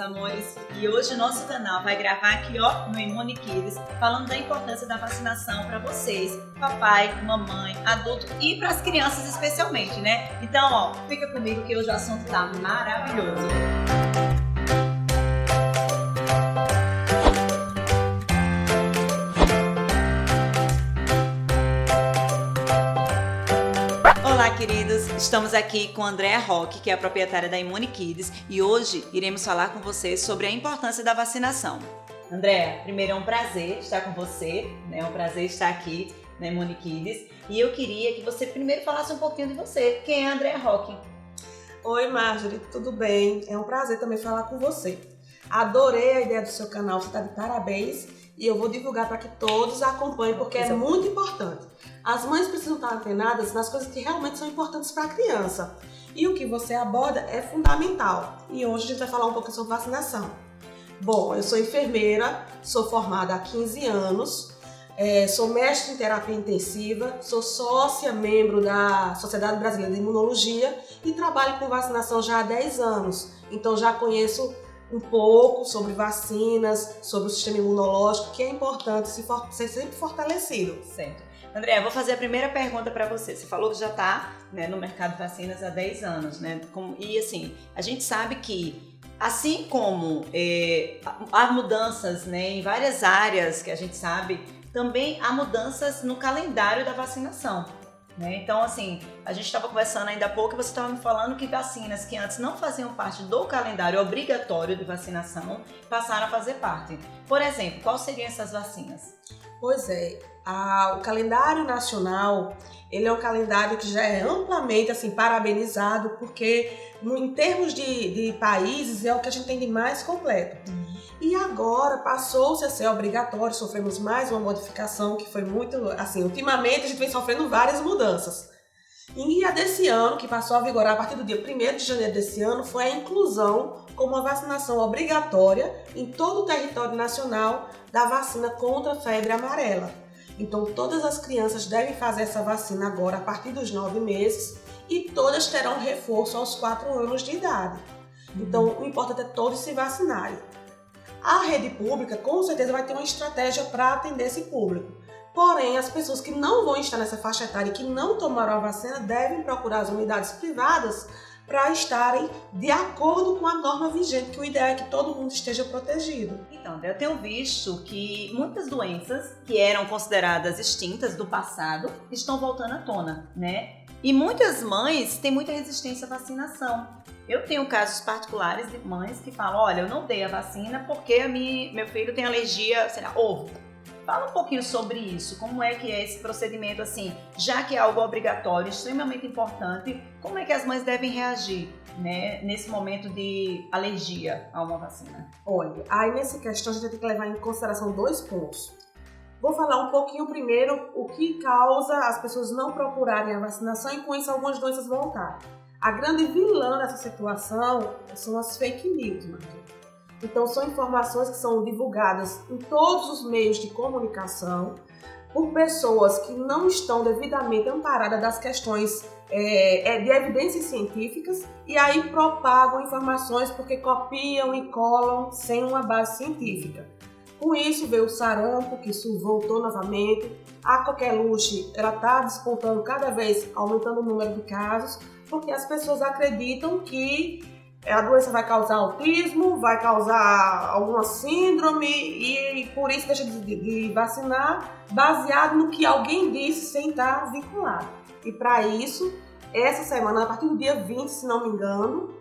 amores. E hoje o nosso canal vai gravar aqui, ó, no Imune Kids, falando da importância da vacinação para vocês, papai, mamãe, adulto e para as crianças especialmente, né? Então, ó, fica comigo que hoje o assunto tá maravilhoso. Olá, queridos! Estamos aqui com a Andréa Roque, que é a proprietária da Imune Kids, e hoje iremos falar com vocês sobre a importância da vacinação. Andréa, primeiro é um prazer estar com você, né? É um prazer estar aqui na Imune Kids, e eu queria que você primeiro falasse um pouquinho de você. Quem é a Andréa Roque? Oi, Marjorie, tudo bem? É um prazer também falar com você. Adorei a ideia do seu canal, você está de parabéns, e eu vou divulgar para que todos acompanhem, porque é muito importante. As mães precisam estar antenadas nas coisas que realmente são importantes para a criança. E o que você aborda é fundamental. E hoje a gente vai falar um pouco sobre vacinação. Bom, eu sou enfermeira, sou formada há 15 anos, sou mestre em terapia intensiva, sou sócia, membro da Sociedade Brasileira de Imunologia e trabalho com vacinação já há 10 anos. Então já conheço um pouco sobre vacinas, sobre o sistema imunológico, que é importante ser sempre fortalecido. Certo. Andréa, vou fazer a primeira pergunta para você. Você falou que já está, né, no mercado de vacinas há 10 anos, né? E assim, a gente sabe que, assim como há mudanças, né, em várias áreas que a gente sabe, também há mudanças no calendário da vacinação. Né? Então, assim, a gente estava conversando ainda há pouco e você estava me falando que vacinas que antes não faziam parte do calendário obrigatório de vacinação passaram a fazer parte. Por exemplo, quais seriam essas vacinas? Pois é, o calendário nacional, ele é um calendário que já é amplamente assim, parabenizado, porque em termos de países é o que a gente tem de mais completo. E agora passou-se a ser obrigatório, sofremos mais uma modificação que foi muito, assim, ultimamente a gente vem sofrendo várias mudanças. E a desse ano, que passou a vigorar a partir do dia 1º de janeiro desse ano, foi a inclusão como uma vacinação obrigatória em todo o território nacional da vacina contra a febre amarela. Então todas as crianças devem fazer essa vacina agora a partir dos 9 meses e todas terão reforço aos 4 anos de idade. Então o importante é todos se vacinarem. A rede pública com certeza vai ter uma estratégia para atender esse público. Porém, as pessoas que não vão estar nessa faixa etária e que não tomaram a vacina devem procurar as unidades privadas para estarem de acordo com a norma vigente, que o ideal é que todo mundo esteja protegido. Então, eu tenho visto que muitas doenças que eram consideradas extintas do passado estão voltando à tona, né? E muitas mães têm muita resistência à vacinação. Eu tenho casos particulares de mães que falam, olha, eu não dei a vacina porque meu filho tem alergia, sei lá, ovo. Fala um pouquinho sobre isso, como é que é esse procedimento, assim, já que é algo obrigatório, extremamente importante, como é que as mães devem reagir, né, nesse momento de alergia a uma vacina? Olha, aí nessa questão a gente tem que levar em consideração 2 pontos. Vou falar um pouquinho primeiro o que causa as pessoas não procurarem a vacinação e com isso algumas doenças voltarem. A grande vilã dessa situação são as fake news, Marcos. Então, são informações que são divulgadas em todos os meios de comunicação por pessoas que não estão devidamente amparadas das questões de evidências científicas e aí propagam informações porque copiam e colam sem uma base científica. Com isso, veio o sarampo, que isso voltou novamente. A coqueluche, ela está despontando cada vez, aumentando o número de casos, porque as pessoas acreditam que a doença vai causar autismo, vai causar alguma síndrome e por isso deixa de vacinar baseado no que alguém disse sem estar vinculado. E para isso, essa semana, a partir do dia 20, se não me engano,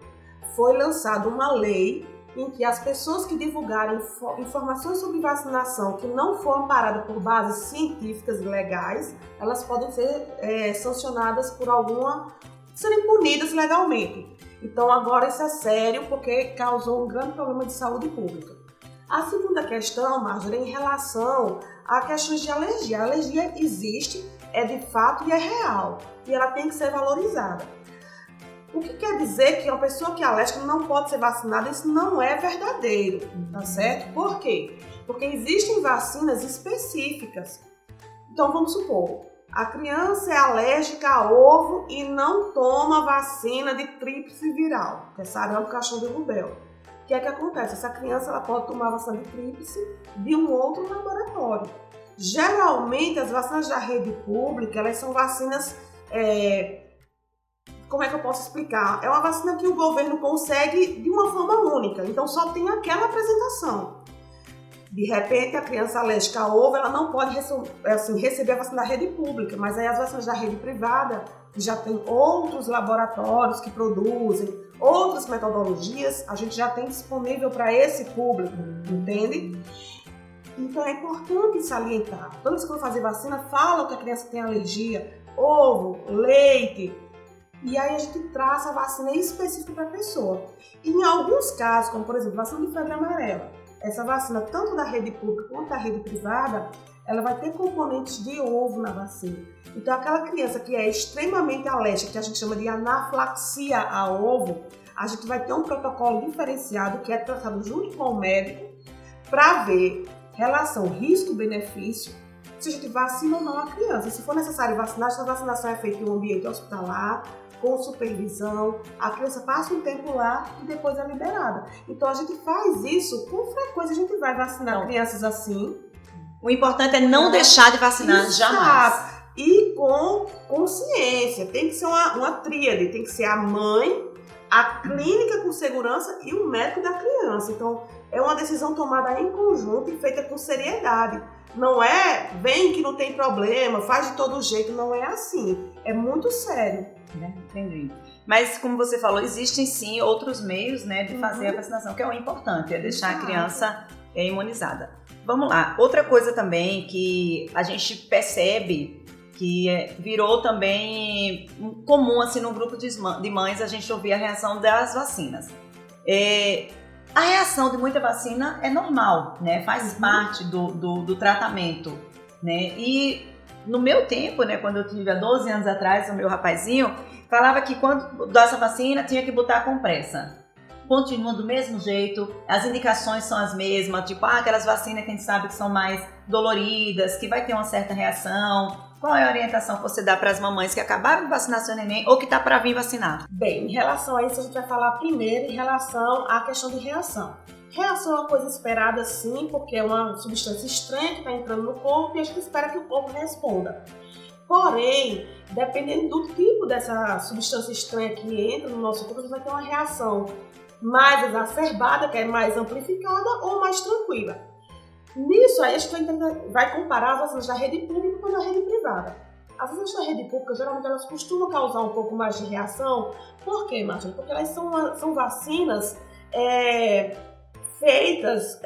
foi lançada uma lei em que as pessoas que divulgarem informações sobre vacinação que não foram amparadas por bases científicas e legais, elas podem ser sancionadas por serem punidas legalmente. Então agora isso é sério porque causou um grande problema de saúde pública. A segunda questão, Marjorie, é em relação a questões de alergia. A alergia existe, é de fato e é real. E ela tem que ser valorizada. O que quer dizer que uma pessoa que é alérgica não pode ser vacinada? Isso não é verdadeiro, tá certo? Por quê? Porque existem vacinas específicas. Então vamos supor, a criança é alérgica a ovo e não toma vacina de tríplice viral, que é sarampo, cachumba e rubéola. O que é que acontece? Essa criança ela pode tomar a vacina de tríplice de um outro laboratório. Geralmente, as vacinas da rede pública, elas são vacinas... Como é que eu posso explicar? É uma vacina que o governo consegue de uma forma única, então só tem aquela apresentação. De repente, a criança alérgica a ovo, ela não pode receber a vacina da rede pública, mas aí as vacinas da rede privada, que já tem outros laboratórios que produzem, outras metodologias, a gente já tem disponível para esse público, entende? Então é importante salientar. Toda vez que eu vou fazer vacina, fala que a criança tem alergia, ovo, leite, e aí a gente traça a vacina específica para a pessoa. E em alguns casos, como por exemplo, vacina de febre amarela, essa vacina, tanto da rede pública quanto da rede privada, ela vai ter componentes de ovo na vacina. Então, aquela criança que é extremamente alérgica, que a gente chama de anafilaxia a ovo, a gente vai ter um protocolo diferenciado que é tratado junto com o médico para ver relação risco-benefício, se a gente vacina ou não a criança. Se for necessário vacinar, essa vacinação é feita em um ambiente hospitalar, com supervisão, a criança passa um tempo lá e depois é liberada. Então a gente faz isso com frequência, a gente vai vacinar crianças assim. O importante é não deixar de vacinar. Exato. Jamais. E com consciência, tem que ser uma tríade, tem que ser a mãe, a clínica com segurança e o médico da criança. Então é uma decisão tomada em conjunto e feita com seriedade. Não é, vem que não tem problema, faz de todo jeito, não é assim. É muito sério. Entendi. Mas, como você falou, existem sim outros meios, né, de fazer a vacinação, que é o importante, é deixar a criança imunizada. Vamos lá. Outra coisa também que a gente percebe que virou também comum assim, no grupo de mães a gente ouvir a reação das vacinas. A reação de muita vacina é normal, né? Faz parte do tratamento, né? E no meu tempo, né, quando eu tive há 12 anos atrás, o meu rapazinho falava que quando dessa vacina tinha que botar compressa. Continua do mesmo jeito, as indicações são as mesmas, tipo, aquelas vacinas que a gente sabe que são mais doloridas, que vai ter uma certa reação. Qual é a orientação que você dá para as mamães que acabaram de vacinar seu neném ou que está para vir vacinar? Bem, em relação a isso, a gente vai falar primeiro em relação à questão de reação. Reação é uma coisa esperada sim, porque é uma substância estranha que está entrando no corpo e a gente espera que o corpo responda. Porém, dependendo do tipo dessa substância estranha que entra no nosso corpo, a gente vai ter uma reação mais exacerbada, que é mais amplificada ou mais tranquila. Nisso aí a gente vai comparar as vacinas da rede pública com a da rede privada. As vacinas da rede pública, geralmente, elas costumam causar um pouco mais de reação. Por quê, Martina? Porque elas são vacinas feitas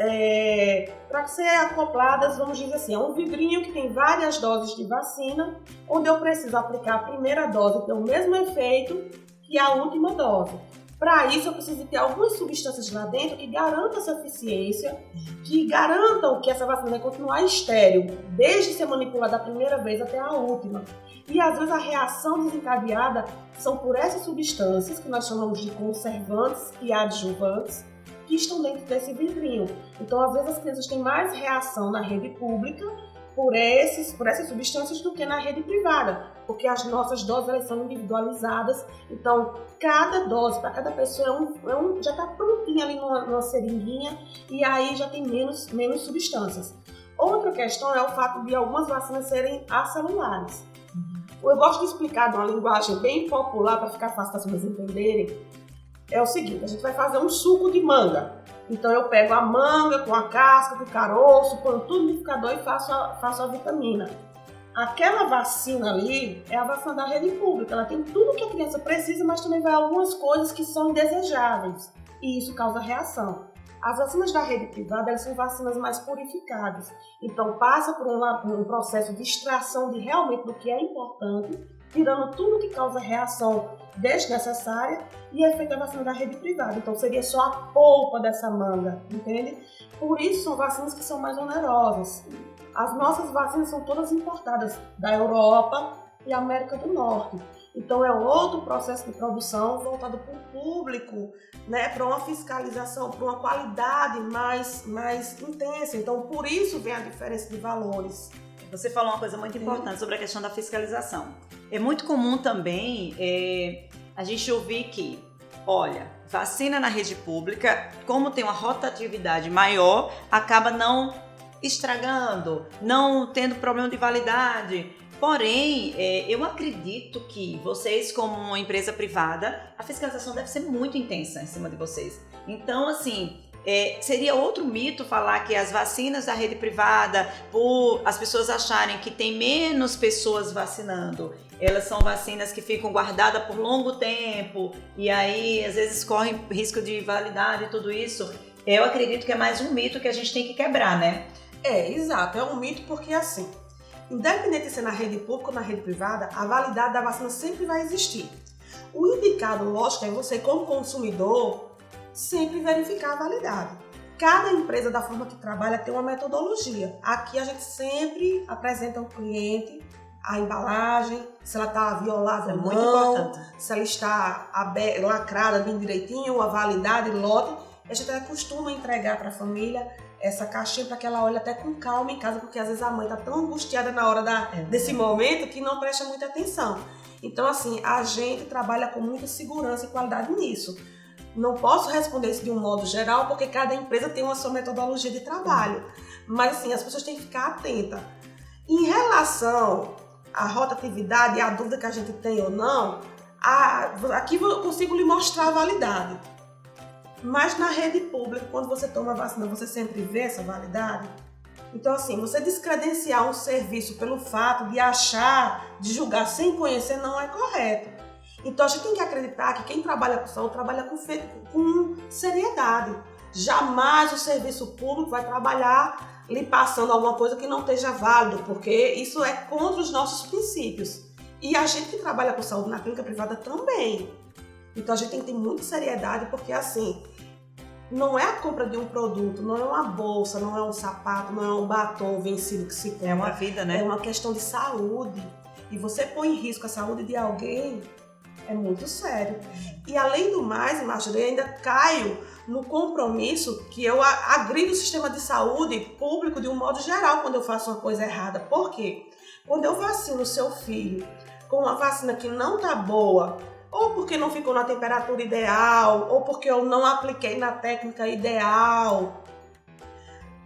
para ser acopladas, vamos dizer assim, a um vidrinho que tem várias doses de vacina, onde eu preciso aplicar a primeira dose e ter o mesmo efeito que a última dose. Para isso, eu preciso ter algumas substâncias lá dentro que garantam essa eficiência, que garantam que essa vacina vai continuar estéril, desde ser manipulada a primeira vez até a última. E às vezes a reação desencadeada são por essas substâncias, que nós chamamos de conservantes e adjuvantes, que estão dentro desse vidrinho. Então, às vezes as crianças têm mais reação na rede pública por essas substâncias do que na rede privada, porque as nossas doses elas são individualizadas, então cada dose para cada pessoa já está prontinha ali numa seringuinha e aí já tem menos substâncias. Outra questão é o fato de algumas vacinas serem acelulares. Eu gosto de explicar de uma linguagem bem popular para ficar fácil para vocês entenderem. É o seguinte, a gente vai fazer um suco de manga. Então eu pego a manga com a casca, com o caroço, ponho tudo no liquidificador e faço a vitamina. Aquela vacina ali é a vacina da rede pública. Ela tem tudo que a criança precisa, mas também vai algumas coisas que são indesejáveis. E isso causa reação. As vacinas da rede privada, elas são vacinas mais purificadas. Então passa por um processo de extração de realmente do que é importante, tirando tudo que causa reação desnecessária e é feita a vacina da rede privada. Então seria só a polpa dessa manga, entende? Por isso são vacinas que são mais onerosas. As nossas vacinas são todas importadas da Europa e América do Norte. Então é outro processo de produção voltado para o público, né, para uma fiscalização, para uma qualidade mais intensa. Então por isso vem a diferença de valores. Você falou uma coisa muito importante sobre a questão da fiscalização. É muito comum também a gente ouvir que Olha, vacina na rede pública, como tem uma rotatividade maior, acaba não estragando, não tendo problema de validade. Porém, eu acredito que vocês, como uma empresa privada, a fiscalização deve ser muito intensa em cima de vocês. Então, assim, seria outro mito falar que as vacinas da rede privada, por as pessoas acharem que tem menos pessoas vacinando, elas são vacinas que ficam guardadas por longo tempo e aí, às vezes, correm risco de validade e tudo isso. Eu acredito que é mais um mito que a gente tem que quebrar, né? Exato. É um mito porque, assim, independente de ser na rede pública ou na rede privada, a validade da vacina sempre vai existir. O indicado, lógico, é você, como consumidor, sempre verificar a validade. Cada empresa, da forma que trabalha, tem uma metodologia. Aqui a gente sempre apresenta ao cliente a embalagem, se ela está violável ou não, muito importante. Se ela está lacrada bem direitinho, a validade, lote. A gente costuma entregar para a família essa caixinha para que ela olhe até com calma em casa, porque às vezes a mãe está tão angustiada na hora desse momento que não presta muita atenção. Então, assim, a gente trabalha com muita segurança e qualidade nisso. Não posso responder isso de um modo geral, porque cada empresa tem uma sua metodologia de trabalho. Mas, assim, as pessoas têm que ficar atentas. Em relação à rotatividade e à dúvida que a gente tem ou não, aqui eu consigo lhe mostrar a validade. Mas na rede pública, quando você toma a vacina, você sempre vê essa validade? Então, assim, você descredenciar um serviço pelo fato de achar, de julgar sem conhecer, não é correto. Então, a gente tem que acreditar que quem trabalha com saúde trabalha com seriedade. Jamais o serviço público vai trabalhar lhe passando alguma coisa que não esteja válido, porque isso é contra os nossos princípios. E a gente que trabalha com saúde na clínica privada também. Então, a gente tem que ter muita seriedade, porque, assim, não é a compra de um produto, não é uma bolsa, não é um sapato, não é um batom vencido que se compra. É uma vida, né? É uma questão de saúde. E você põe em risco a saúde de alguém, é muito sério. E além do mais, Marjorie, eu ainda caio no compromisso que eu agrido o sistema de saúde público de um modo geral quando eu faço uma coisa errada. Por quê? Quando eu vacino o seu filho com uma vacina que não tá boa, ou porque não ficou na temperatura ideal, ou porque eu não apliquei na técnica ideal,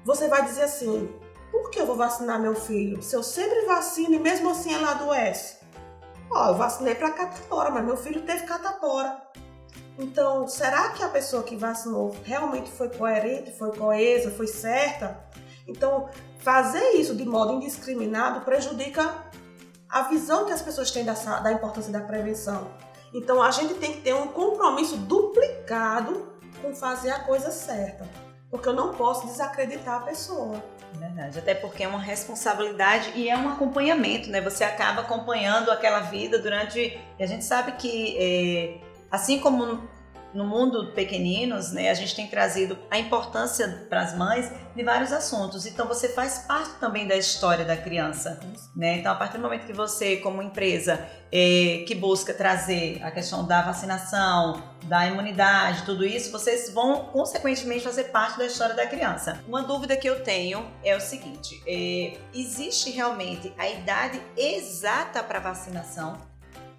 você vai dizer assim, por que eu vou vacinar meu filho? Se eu sempre vacino e mesmo assim ela adoece. Eu vacinei para catapora, mas meu filho teve catapora. Então, será que a pessoa que vacinou realmente foi coerente, foi coesa, foi certa? Então, fazer isso de modo indiscriminado prejudica a visão que as pessoas têm da importância da prevenção. Então, a gente tem que ter um compromisso duplicado com fazer a coisa certa, porque eu não posso desacreditar a pessoa. Verdade, até porque é uma responsabilidade e é um acompanhamento, né? Você acaba acompanhando aquela vida durante... E a gente sabe que, assim como no mundo pequeninos, né, a gente tem trazido a importância para as mães de vários assuntos. Então, você faz parte também da história da criança, né? Então, a partir do momento que você, como empresa, que busca trazer a questão da vacinação, da imunidade, tudo isso, vocês vão, consequentemente, fazer parte da história da criança. Uma dúvida que eu tenho é o seguinte, existe realmente a idade exata para vacinação?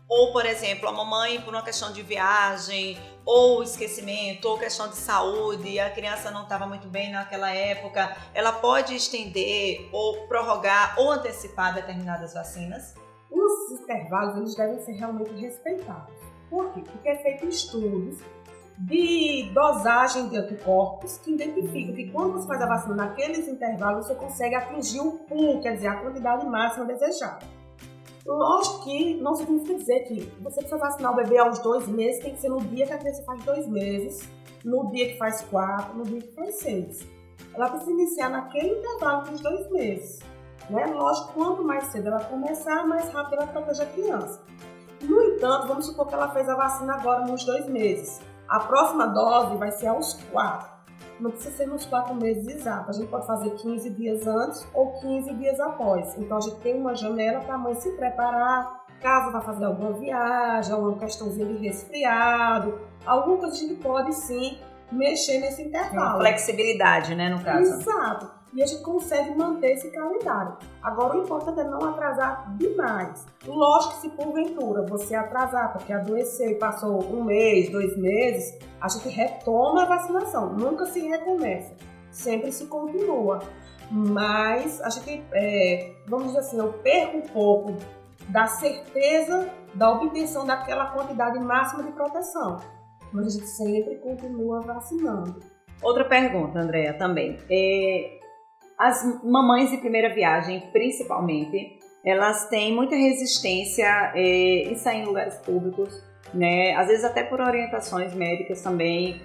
Ou, por exemplo, a mamãe, por uma questão de viagem, ou esquecimento, ou questão de saúde, a criança não estava muito bem naquela época, ela pode estender, ou prorrogar, ou antecipar determinadas vacinas? Os intervalos, eles devem ser realmente respeitados. Por quê? Porque é feito estudos de dosagem de anticorpos que identificam que quando você faz a vacina naqueles intervalos, você consegue atingir o pool, quer dizer, a quantidade máxima desejada. Lógico que não significa dizer que você precisa vacinar o bebê aos 2 meses, tem que ser no dia que a criança faz 2 meses, no dia que faz 4, no dia que faz 6. Ela precisa iniciar naquele intervalo dos 2 meses. Né? Lógico, quanto mais cedo ela começar, mais rápido ela protege a criança. No entanto, vamos supor que ela fez a vacina agora nos 2 meses. A próxima dose vai ser aos 4. Não precisa ser nos 4 meses exatos. A gente pode fazer 15 dias antes ou 15 dias após. Então, a gente tem uma janela para a mãe se preparar, caso vá fazer alguma viagem, alguma questãozinha de resfriado, alguma coisa a gente pode sim mexer nesse intervalo. Uma flexibilidade, né, no caso. Exato. e a gente consegue manter esse calendário. Agora, o importante é não atrasar demais. Lógico que se porventura você atrasar, porque adoeceu e passou 1 mês, 2 meses, a gente retoma a vacinação, nunca se recomeça, sempre se continua. Mas a gente, vamos dizer assim, eu perco um pouco da certeza da obtenção daquela quantidade máxima de proteção. Mas a gente sempre continua vacinando. Outra pergunta, Andréa, também. As mamães de primeira viagem, principalmente, elas têm muita resistência em sair em lugares públicos, né? Às vezes até por orientações médicas também,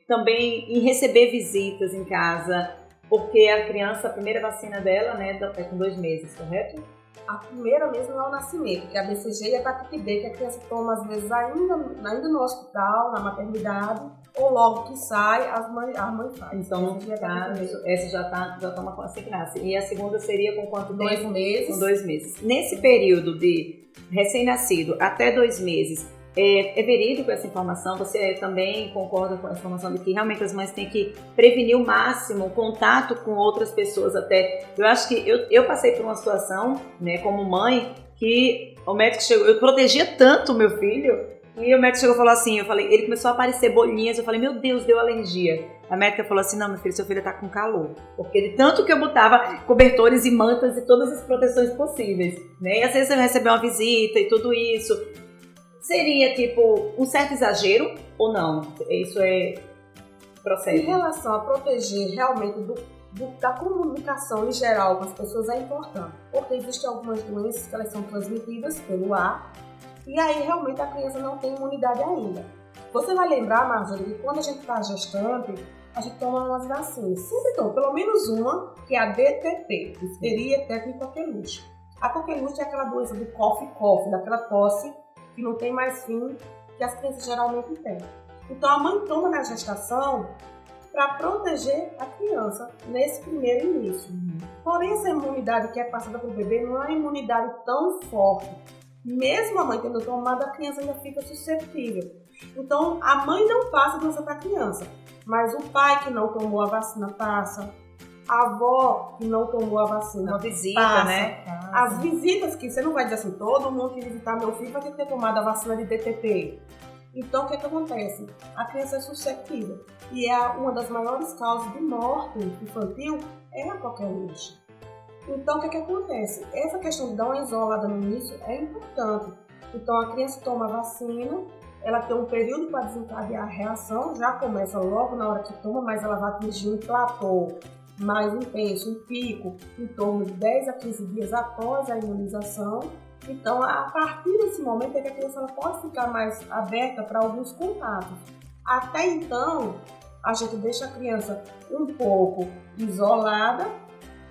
também em receber visitas em casa, porque a criança, a primeira vacina dela, né, é com 2 meses, correto? A primeira mesmo é o nascimento, que é a BCG e a hepatite B, que a criança toma às vezes ainda no hospital, na maternidade, ou logo que sai, a mãe faz. Então, essa já toma assim que nasce. E a segunda seria com quanto tempo? 2 meses. Com 2 meses. Nesse período de recém-nascido até 2 meses, é verídico essa informação? Você também concorda com a informação de que realmente as mães têm que prevenir o máximo o contato com outras pessoas até? Eu acho que eu passei por uma situação, né, como mãe, que o médico chegou, eu protegia tanto o meu filho, e o médico chegou e falou assim, ele começou a aparecer bolinhas, eu falei, meu Deus, deu alergia. A médica falou assim, não, meu filho, seu filho tá com calor. Porque de tanto que eu botava cobertores e mantas e todas as proteções possíveis, né? E às vezes você recebeu uma visita e tudo isso. Seria, tipo, um certo exagero ou não? Isso procede? Em relação a proteger realmente da comunicação em geral com as pessoas é importante. Porque existem algumas doenças que elas são transmitidas pelo ar e aí realmente a criança não tem imunidade ainda. Você vai lembrar, Marjorie, que quando a gente está gestante, a gente toma umas vacinas. Sempre toma, pelo menos uma, que é a DTP, difteria tétnica coqueluche. A coqueluche é aquela doença do cough, daquela tosse que não tem mais fim, que as crianças geralmente têm. Então a mãe toma na gestação para proteger a criança nesse primeiro início. Porém, essa imunidade que é passada para o bebê não é uma imunidade tão forte. Mesmo a mãe tendo tomado, a criança ainda fica suscetível. Então a mãe não passa a doença para a criança, mas o pai que não tomou a vacina passa. A avó que não tomou a vacina. Uma visita, passa, né? As visitas que você não vai dizer assim, todo mundo que visitar meu filho vai ter que ter tomado a vacina de DTP. Então, o que acontece? A criança é suscetível. E uma das maiores causas de morte infantil é a coqueluche. Então, o que acontece? Essa questão de dar uma isolada no início é importante. Então, a criança toma a vacina, ela tem um período para desencadear a reação, já começa logo na hora que toma, mas ela vai atingir um platô mais intenso, um pico, em torno de 10 a 15 dias após a imunização. Então, a partir desse momento é que a criança ela pode ficar mais aberta para alguns contatos. Até então, a gente deixa a criança um pouco isolada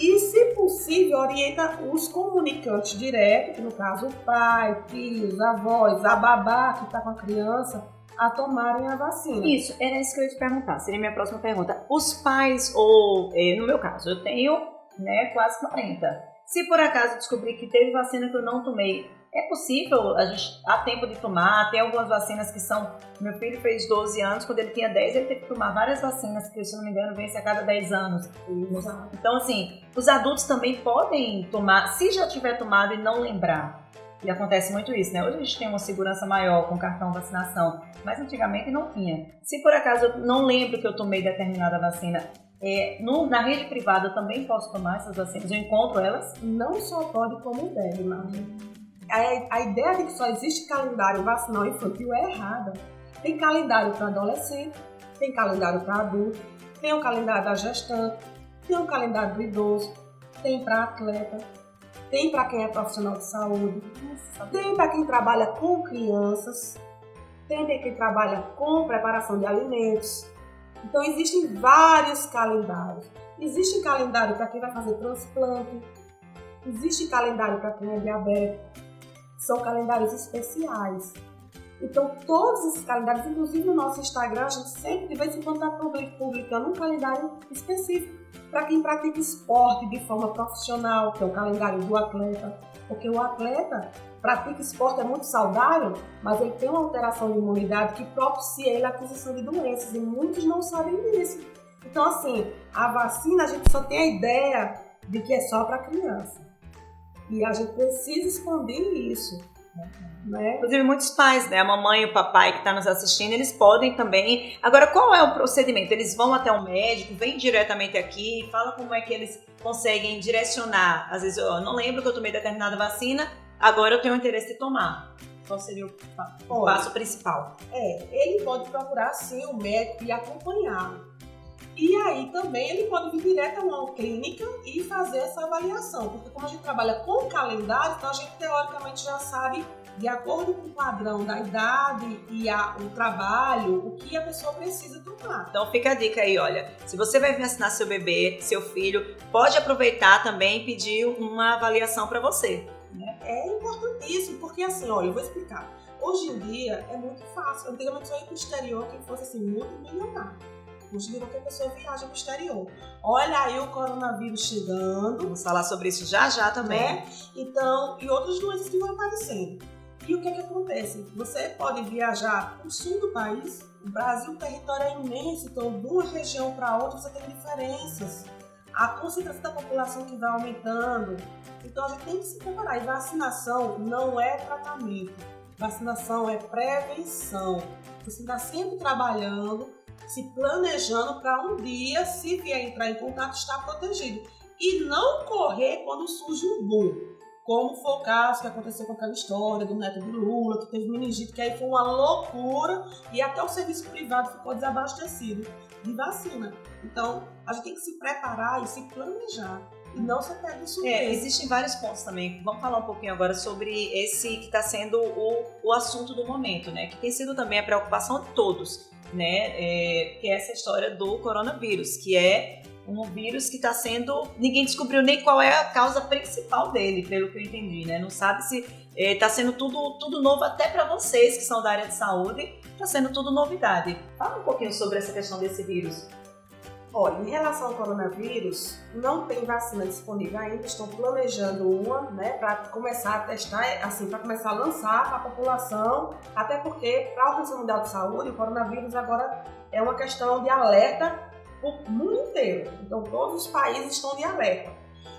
e, se possível, orienta os comunicantes diretos, que no caso o pai, tios, avós, a babá que está com a criança, a tomarem a vacina. Isso, era isso que eu ia te perguntar, seria minha próxima pergunta. Os pais, ou no meu caso, eu tenho quase 40. Se por acaso descobrir que teve vacina que eu não tomei, é possível, há tempo de tomar, tem algumas vacinas que são... Meu filho fez 12 anos, quando ele tinha 10 ele teve que tomar várias vacinas, que se não me engano vence a cada 10 anos. Exato. Então assim, os adultos também podem tomar, se já tiver tomado e não lembrar. E acontece muito isso, né? Hoje a gente tem uma segurança maior com cartão vacinação, mas antigamente não tinha. Se por acaso eu não lembro que eu tomei determinada vacina, na rede privada eu também posso tomar essas vacinas? Eu encontro elas? Não só pode, como deve, Marjorie. A ideia de que só existe calendário vacinal infantil é errada. Tem calendário para adolescente, tem calendário para adulto, tem o calendário da gestante, tem o calendário do idoso, tem para atleta, tem para quem é profissional de saúde, tem para quem trabalha com crianças, tem para quem trabalha com preparação de alimentos. Então existem vários calendários. Existe calendário para quem vai fazer transplante, existe calendário para quem é diabético, são calendários especiais. Então todos esses calendários, inclusive no nosso Instagram, a gente sempre de vez em quando está publicando um calendário específico para quem pratica esporte de forma profissional, que é o calendário do atleta, porque o atleta pratica esporte, é muito saudável, mas ele tem uma alteração de imunidade que propicia ele a aquisição de doenças, e muitos não sabem disso. Então, assim, a vacina, a gente só tem a ideia de que é só para criança. E a gente precisa expandir isso. Né? Inclusive, muitos pais, né? A mamãe e o papai que estão nos assistindo, eles podem também. Agora, qual é o procedimento? Eles vão até um médico, vêm diretamente aqui, fala como é que eles conseguem direcionar. Às vezes, eu não lembro que eu tomei determinada vacina, agora eu tenho interesse de tomar. Qual seria o passo principal? Ele pode procurar, sim, o médico e acompanhá-lo. E aí também ele pode vir direto a uma clínica e fazer essa avaliação, porque como a gente trabalha com calendário, então a gente teoricamente já sabe, de acordo com o padrão da idade e o trabalho, o que a pessoa precisa tomar. Então fica a dica aí, olha, se você vai vacinar seu bebê, seu filho, pode aproveitar também e pedir uma avaliação para você. Né? É importantíssimo, porque assim, olha, eu vou explicar. Hoje em dia é muito fácil, antigamente só ia para o exterior quem fosse assim, muito milionário. Hoje em dia qualquer pessoa viaja para o exterior. Olha aí o coronavírus chegando. Vamos falar sobre isso já também. Né? Então, e outras doenças que vão aparecendo. E o que acontece? Você pode viajar para o sul do país. O Brasil, o território é imenso, então de uma região para outra você tem diferenças. A concentração da população que vai aumentando. Então a gente tem que se preparar. E vacinação não é tratamento. Vacinação é prevenção. Você está sempre trabalhando, se planejando para um dia, se vier entrar em contato, estar protegido. E não correr quando surge um boom. Como foi o caso que aconteceu com aquela história do neto do Lula, que teve meningite, que aí foi uma loucura e até o serviço privado ficou desabastecido de vacina. Então, a gente tem que se preparar e se planejar. E não se pega de surpresa. Existem vários pontos também. Vamos falar um pouquinho agora sobre esse que está sendo o assunto do momento, né? Que tem sido também a preocupação de todos, né? Que é essa história do coronavírus, que é um vírus que está sendo... Ninguém descobriu nem qual é a causa principal dele, pelo que eu entendi, né? Não sabe se está sendo tudo novo até para vocês que são da área de saúde, está sendo tudo novidade. Fala um pouquinho sobre essa questão desse vírus. Olha, em relação ao coronavírus, não tem vacina disponível ainda, estão planejando uma, né, para começar a testar, assim, para começar a lançar para a população, até porque para a Organização Mundial de Saúde, o coronavírus agora é uma questão de alerta para o mundo inteiro, então todos os países estão de alerta.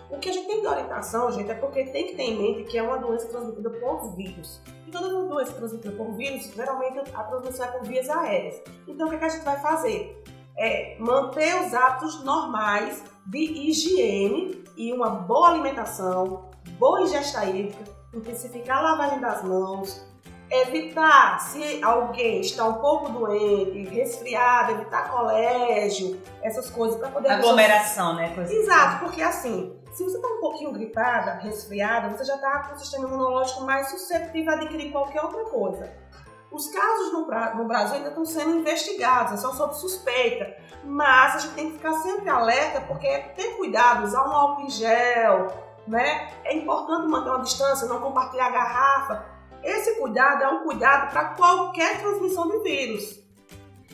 O que a gente tem de orientação, gente, é porque tem que ter em mente que é uma doença transmitida por vírus. E toda doença transmitida por vírus, geralmente a transmissão é por vias aéreas. Então o que a gente vai fazer? É manter os hábitos normais de higiene e uma boa alimentação, boa ingesta hídrica, intensificar a lavagem das mãos, evitar, se alguém está um pouco doente, resfriado, evitar colégio, essas coisas para poder... Aglomeração, né? Exato, porque assim, se você está um pouquinho gripada, resfriada, você já está com o sistema imunológico mais suscetível a adquirir qualquer outra coisa. Os casos no Brasil ainda estão sendo investigados, são sob suspeita, mas a gente tem que ficar sempre alerta, porque ter cuidado, usar um álcool em gel, né? É importante manter uma distância, não compartilhar a garrafa. Esse cuidado é um cuidado para qualquer transmissão de vírus,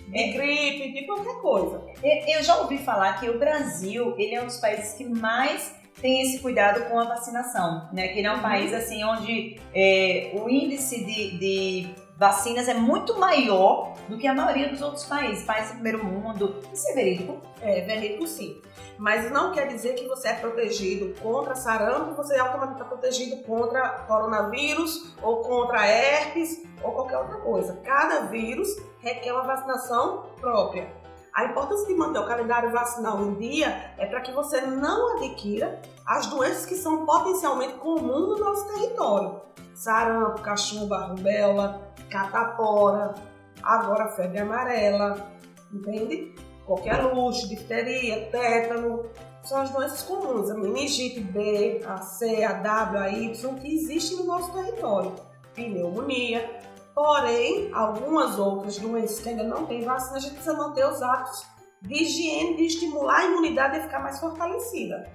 de gripe, de qualquer coisa. Eu já ouvi falar que o Brasil, ele é um dos países que mais tem esse cuidado com a vacinação, né? Que ele é um país assim onde o índice de vacinas é muito maior do que a maioria dos outros países do primeiro mundo. Isso é verídico? É verídico, sim. Mas não quer dizer que você é protegido contra sarampo, você automaticamente está protegido contra coronavírus ou contra herpes ou qualquer outra coisa. Cada vírus requer uma vacinação própria. A importância de manter o calendário vacinal em dia é para que você não adquira as doenças que são potencialmente comuns no nosso território. Sarampo, cachumba, rubéola, catapora, agora febre amarela, entende? Qualquer luxo, difteria, tétano, são as doenças comuns, a meningite B, a C, a W, a Y, que existem no nosso território, pneumonia. Porém, algumas outras doenças que ainda não têm vacina, a gente precisa manter os hábitos de higiene, de estimular a imunidade a ficar mais fortalecida.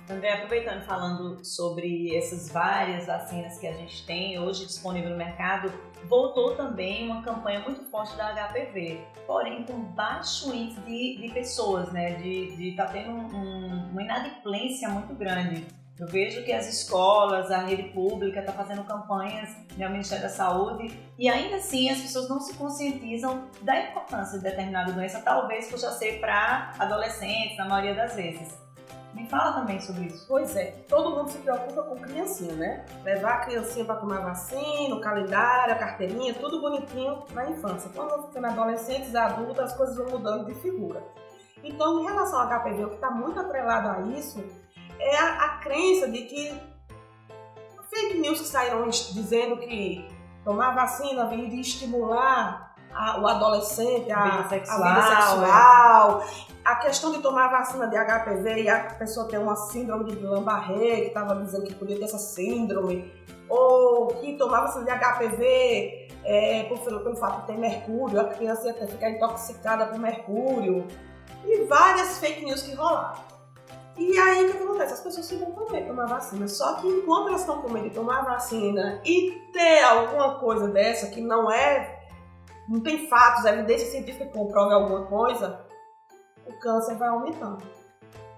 André, aproveitando falando sobre essas várias vacinas que a gente tem hoje disponível no mercado, voltou também uma campanha muito forte da HPV, porém com baixo índice de pessoas, né? De estar tendo uma inadimplência muito grande Eu vejo que as escolas, a rede pública está fazendo campanhas, né, o Ministério da Saúde, e ainda assim as pessoas não se conscientizam da importância de determinada doença, talvez por já ser para adolescentes, na maioria das vezes. Me fala também sobre isso. Pois é, todo mundo se preocupa com criancinha, né? Levar a criancinha para tomar vacina, o calendário, a carteirinha, tudo bonitinho na infância. Quando vão ficando adolescentes, adultos, as coisas vão mudando de figura. Então, em relação ao HPV, o que está muito atrelado a isso é a crença de que fake news que saíram dizendo que tomar vacina iria estimular o adolescente, a vida sexual, a questão de tomar vacina de HPV e a pessoa ter uma síndrome de Guillain-Barré, que estava dizendo que podia ter essa síndrome, ou que tomar vacina de HPV pelo fato de ter mercúrio, a criança ia ficar intoxicada por mercúrio, e várias fake news que rolaram. E aí o que acontece? As pessoas ficam com medo de tomar vacina. Só que enquanto elas estão com medo de tomar vacina e ter alguma coisa dessa que não tem fatos, evidência científica que comprove alguma coisa, o câncer vai aumentando.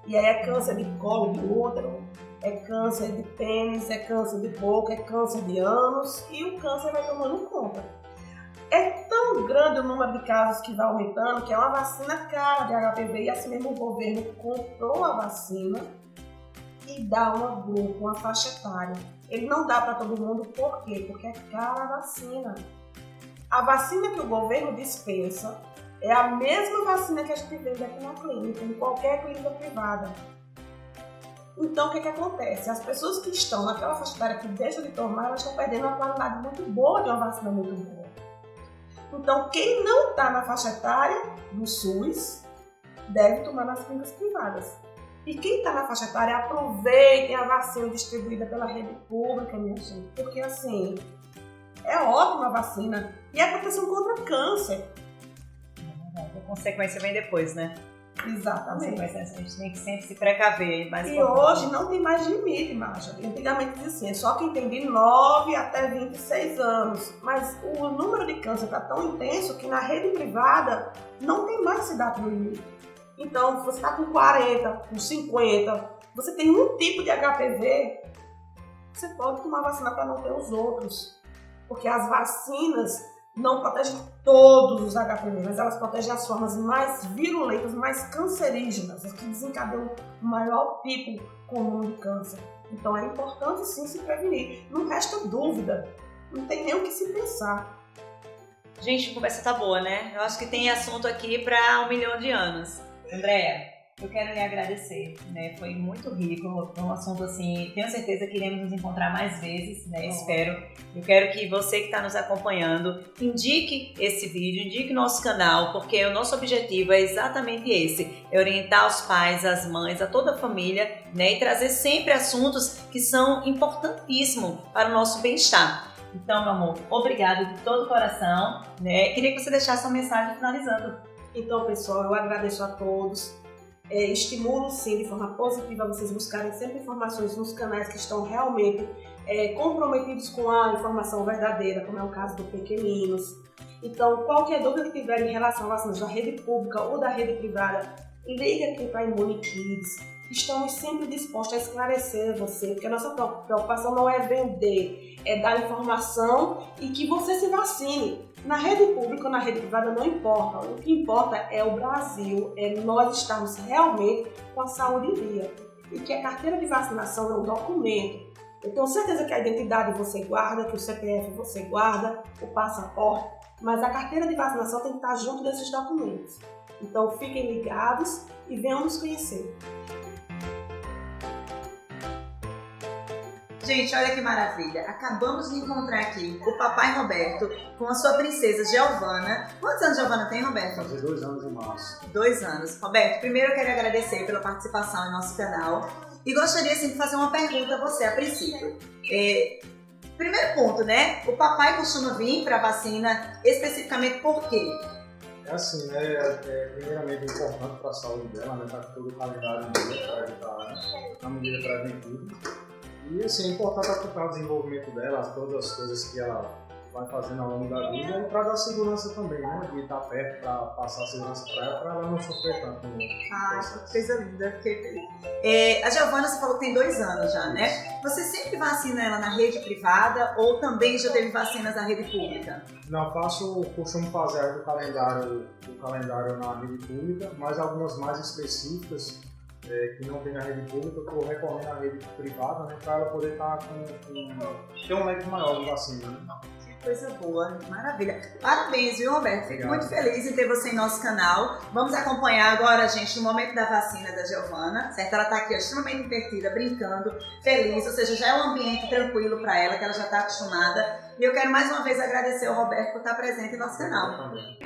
E aí é câncer de colo de útero, é câncer de pênis, é câncer de boca, é câncer de ânus, e o câncer vai tomando conta. É tão grande o número de casos que vai aumentando que é uma vacina cara de HPV, e assim mesmo o governo comprou a vacina e dá um grupo, uma faixa etária. Ele não dá para todo mundo, por quê? Porque é cara a vacina. A vacina que o governo dispensa é a mesma vacina que a gente vende aqui na clínica, em qualquer clínica privada. Então, o que acontece? As pessoas que estão naquela faixa etária que deixam de tomar, elas estão perdendo uma qualidade muito boa de uma vacina muito boa. Então, quem não está na faixa etária do SUS deve tomar nas clínicas privadas. E quem está na faixa etária, aproveitem a vacina distribuída pela rede pública, minha gente. Porque, assim, é ótima a vacina e é proteção contra câncer. A consequência vem depois, né? Exatamente. A gente tem que sempre se precaver. E hoje não tem mais limite, Marja. Antigamente dizia assim, é só quem tem de 9 até 26 anos. Mas o número de câncer está tão intenso que na rede privada não tem mais esse dado limite. Então, você está com 40, com 50, você tem um tipo de HPV, você pode tomar vacina para não ter os outros. Porque as vacinas não protegem todos os HPV, mas elas protegem as formas mais virulentas, mais cancerígenas, as que desencadeiam o maior tipo comum de câncer. Então é importante sim se prevenir. Não resta dúvida, não tem nem o que se pensar. Gente, a conversa tá boa, né? Eu acho que tem assunto aqui para 1 milhão de anos. Andréa, eu quero lhe agradecer, né? Foi muito rico, foi um assunto assim, tenho certeza que iremos nos encontrar mais vezes, né? Espero. Eu quero que você que está nos acompanhando indique esse vídeo, indique nosso canal, porque o nosso objetivo é exatamente esse, é orientar os pais, as mães, a toda a família, né? E trazer sempre assuntos que são importantíssimos para o nosso bem-estar. Então, meu amor, obrigado de todo o coração, né? Queria que você deixasse uma mensagem finalizando. Então, pessoal, eu agradeço a todos. Estimulo sim de forma positiva vocês buscarem sempre informações nos canais que estão realmente comprometidos com a informação verdadeira, como é o caso do Pequeninos. Então, qualquer dúvida que tiverem em relação a vacinas da rede pública ou da rede privada, ligue aqui para a Immune Kids. Estamos sempre dispostos a esclarecer você, porque a nossa preocupação não é vender, é dar informação e que você se vacine. Na rede pública ou na rede privada não importa, o que importa é o Brasil, é nós estarmos realmente com a saúde em dia. E que a carteira de vacinação é um documento. Eu tenho certeza que a identidade você guarda, que o CPF você guarda, o passaporte, mas a carteira de vacinação tem que estar junto desses documentos. Então fiquem ligados e venham nos conhecer. Gente, olha que maravilha. Acabamos de encontrar aqui o papai Roberto com a sua princesa Giovana. Quantos anos Giovana tem, Roberto? Fazer 2 anos em março. 2 anos. Roberto, primeiro eu quero agradecer pela participação em nosso canal e gostaria assim, de fazer uma pergunta a você a princípio. Primeiro ponto, né? O papai costuma vir para a vacina especificamente por quê? É assim, né? Primeiramente importante para a saúde dela, né? Para todo o calendário dela, para evitar a medida preventiva. E assim, é importante acompanhar o desenvolvimento dela, todas as coisas que ela vai fazendo ao longo da vida e para dar segurança também, né? De estar perto para passar a segurança para ela não sofrer tanto. Coisa linda, fiquei feliz. A Giovana, você falou que tem 2 anos já, né? Você sempre vacina ela na rede privada ou também já teve vacinas na rede pública? Não, costumo fazer o calendário na rede pública, mas algumas mais específicas que não tem na rede pública, eu recomendo a rede privada, né, para ela poder estar ter um leque maior de vacina. Né? Coisa boa, maravilha. Parabéns, viu, Roberto? Fico muito feliz em ter você em nosso canal. Vamos acompanhar agora, gente, o momento da vacina da Giovana, certo? Ela tá aqui ó, extremamente divertida, brincando, feliz, ou seja, já é um ambiente tranquilo para ela, que ela já está acostumada. E eu quero mais uma vez agradecer ao Roberto por estar presente em nosso canal. Eu também.